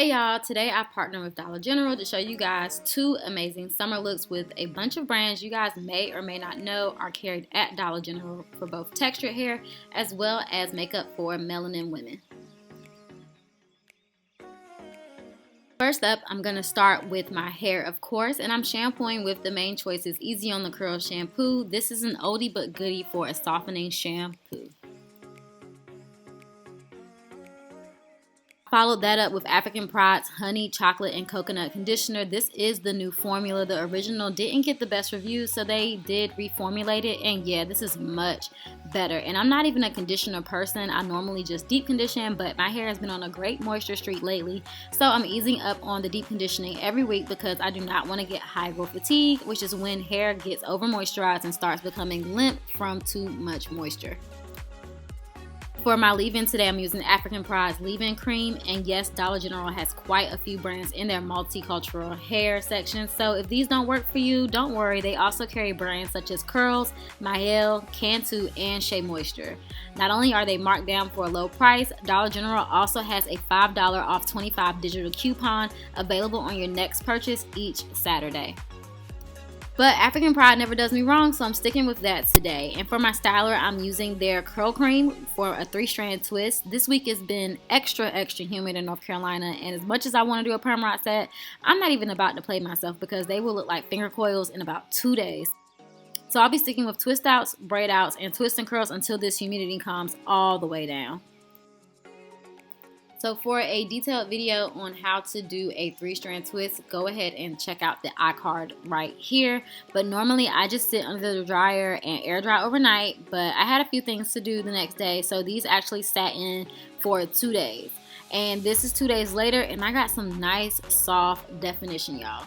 Hey y'all, today I partnered with Dollar General to show you guys two amazing summer looks with a bunch of brands you guys may or may not know are carried at Dollar General for both textured hair as well as makeup for melanin women. First up, I'm going to start with my hair, of course, and I'm shampooing with the Main Choice's Easy on the Curl shampoo. This is an oldie but goodie for a softening shampoo. Followed that up with African Pride's Honey, Chocolate, and Coconut Conditioner. This is the new formula. The original didn't get the best reviews, so they did reformulate it, and yeah, this is much better. And I'm not even a conditioner person. I normally just deep condition, but my hair has been on a great moisture streak lately, so I'm easing up on the deep conditioning every week because I do not want to get high growth fatigue, which is when hair gets over moisturized and starts becoming limp from too much moisture. For my leave-in today, I'm using African Pride's leave-in cream, and yes, Dollar General has quite a few brands in their multicultural hair section, so if these don't work for you, don't worry. They also carry brands such as Curls, Mael, Cantu, and Shea Moisture. Not only are they marked down for a low price, Dollar General also has a $5 off 25 digital coupon available on your next purchase each Saturday. But African Pride never does me wrong, so I'm sticking with that today. And for my styler, I'm using their curl cream for a 3-strand twist. This week has been extra humid in North Carolina, and as much as I want to do a perm rot set, I'm not even about to play myself because they will look like finger coils in about 2 days. So I'll be sticking with twist outs, braid outs, and twist and curls until this humidity calms all the way down. So for a detailed video on how to do a 3-strand twist, go ahead and check out the iCard right here. But normally I just sit under the dryer and air dry overnight, but I had a few things to do the next day, so these actually sat in for 2 days. And this is 2 days later, and I got some nice soft definition, y'all.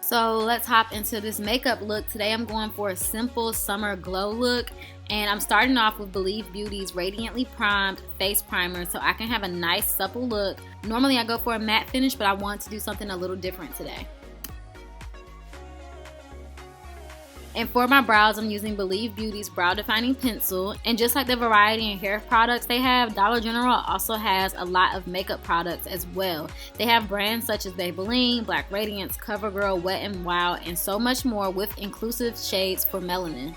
So let's hop into this makeup look. Today I'm going for a simple summer glow look, and I'm starting off with Believe Beauty's Radiantly Primed Face Primer so I can have a nice supple look. Normally I go for a matte finish, but I want to do something a little different today. And for my brows, I'm using Believe Beauty's Brow Defining Pencil. And just like the variety in hair products they have, Dollar General also has a lot of makeup products as well. They have brands such as Maybelline, Black Radiance, CoverGirl, Wet n Wild, and so much more with inclusive shades for melanin.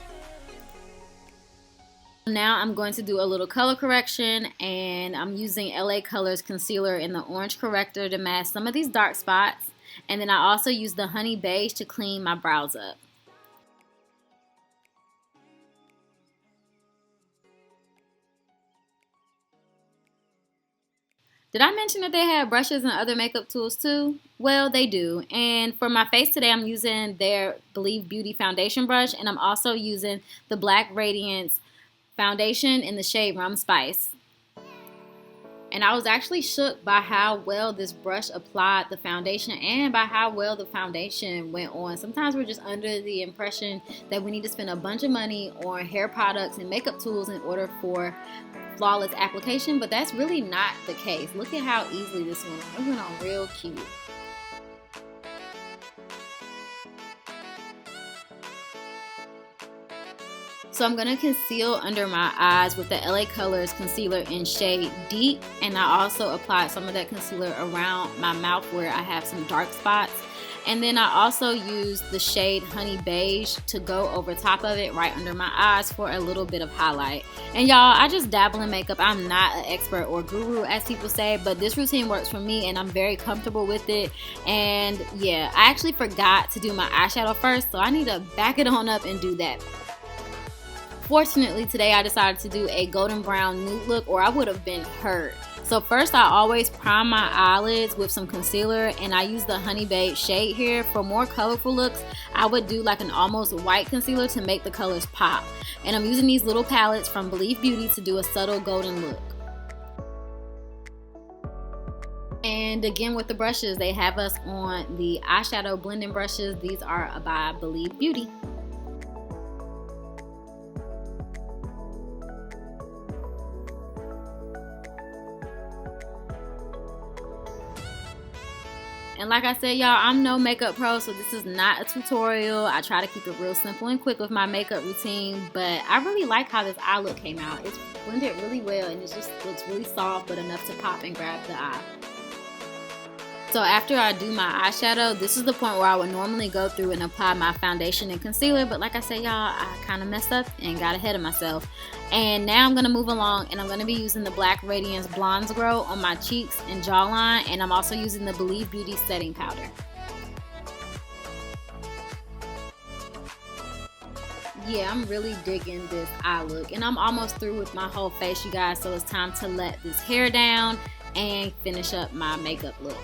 Now I'm going to do a little color correction, and I'm using LA Colors Concealer in the Orange Corrector to mask some of these dark spots. And then I also use the Honey Beige to clean my brows up. Did I mention that they have brushes and other makeup tools too? Well, they do. And for my face today, I'm using their Believe Beauty foundation brush, and I'm also using the Black Radiance foundation in the shade Rum Spice. And I was actually shook by how well this brush applied the foundation and by how well the foundation went on. Sometimes we're just under the impression that we need to spend a bunch of money on hair products and makeup tools in order for flawless application, but that's really not the case. Look at how easily this went on. It went on real cute. So I'm going to conceal under my eyes with the LA Colors concealer in shade Deep, and I also applied some of that concealer around my mouth where I have some dark spots. And then I also used the shade Honey Beige to go over top of it right under my eyes for a little bit of highlight. And y'all, I just dabble in makeup. I'm not an expert or guru as people say, but this routine works for me and I'm very comfortable with it. And yeah, I actually forgot to do my eyeshadow first, so I need to back it on up and do that. Fortunately, today I decided to do a golden brown nude look, or I would have been hurt. So first, I always prime my eyelids with some concealer, and I use the Honey Beige shade here. For more colorful looks, I would do like an almost white concealer to make the colors pop. And I'm using these little palettes from Believe Beauty to do a subtle golden look. And again with the brushes, they have us on the eyeshadow blending brushes. These are by Believe Beauty. And like I said, y'all, I'm no makeup pro, so this is not a tutorial. I try to keep it real simple and quick with my makeup routine, but I really like how this eye look came out. It's blended really well, and it just looks really soft, but enough to pop and grab the eye. So after I do my eyeshadow, this is the point where I would normally go through and apply my foundation and concealer, but like I said, y'all, I kind of messed up and got ahead of myself. And now I'm going to move along, and I'm going to be using the Black Radiance Bronze Grow on my cheeks and jawline, and I'm also using the Believe Beauty setting powder. Yeah, I'm really digging this eye look, and I'm almost through with my whole face, you guys, so it's time to let this hair down and finish up my makeup look.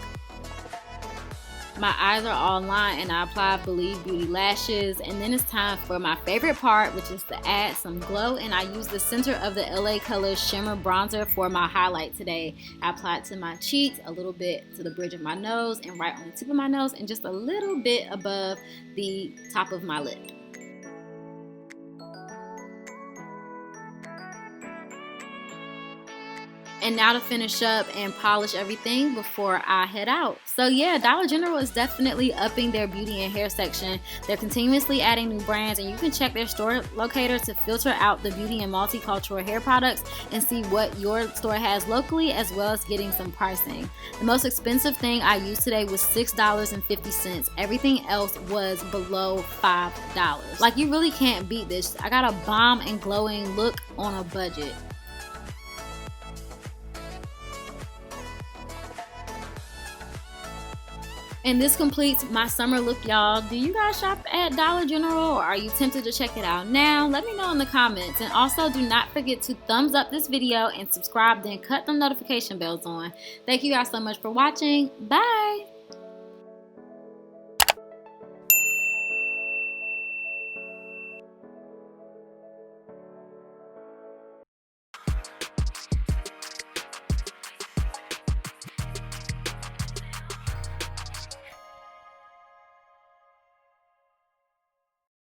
My eyes are all lined, and I apply Believe Beauty lashes, and then it's time for my favorite part, which is to add some glow, and I use the center of the LA Colors Shimmer Bronzer for my highlight today. I apply it to my cheeks, a little bit to the bridge of my nose, and right on the tip of my nose, and just a little bit above the top of my lip. And now to finish up and polish everything before I head out. So yeah, Dollar General is definitely upping their beauty and hair section. They're continuously adding new brands, and you can check their store locator to filter out the beauty and multicultural hair products and see what your store has locally, as well as getting some pricing. The most expensive thing I used today was $6.50. Everything else was below $5. Like, you really can't beat this. I got a bomb and glowing look on a budget. And this completes my summer look, y'all. Do you guys shop at Dollar General, or are you tempted to check it out now? Let me know in the comments. And also, do not forget to thumbs up this video and subscribe, then cut the notification bells on. Thank you guys so much for watching. Bye!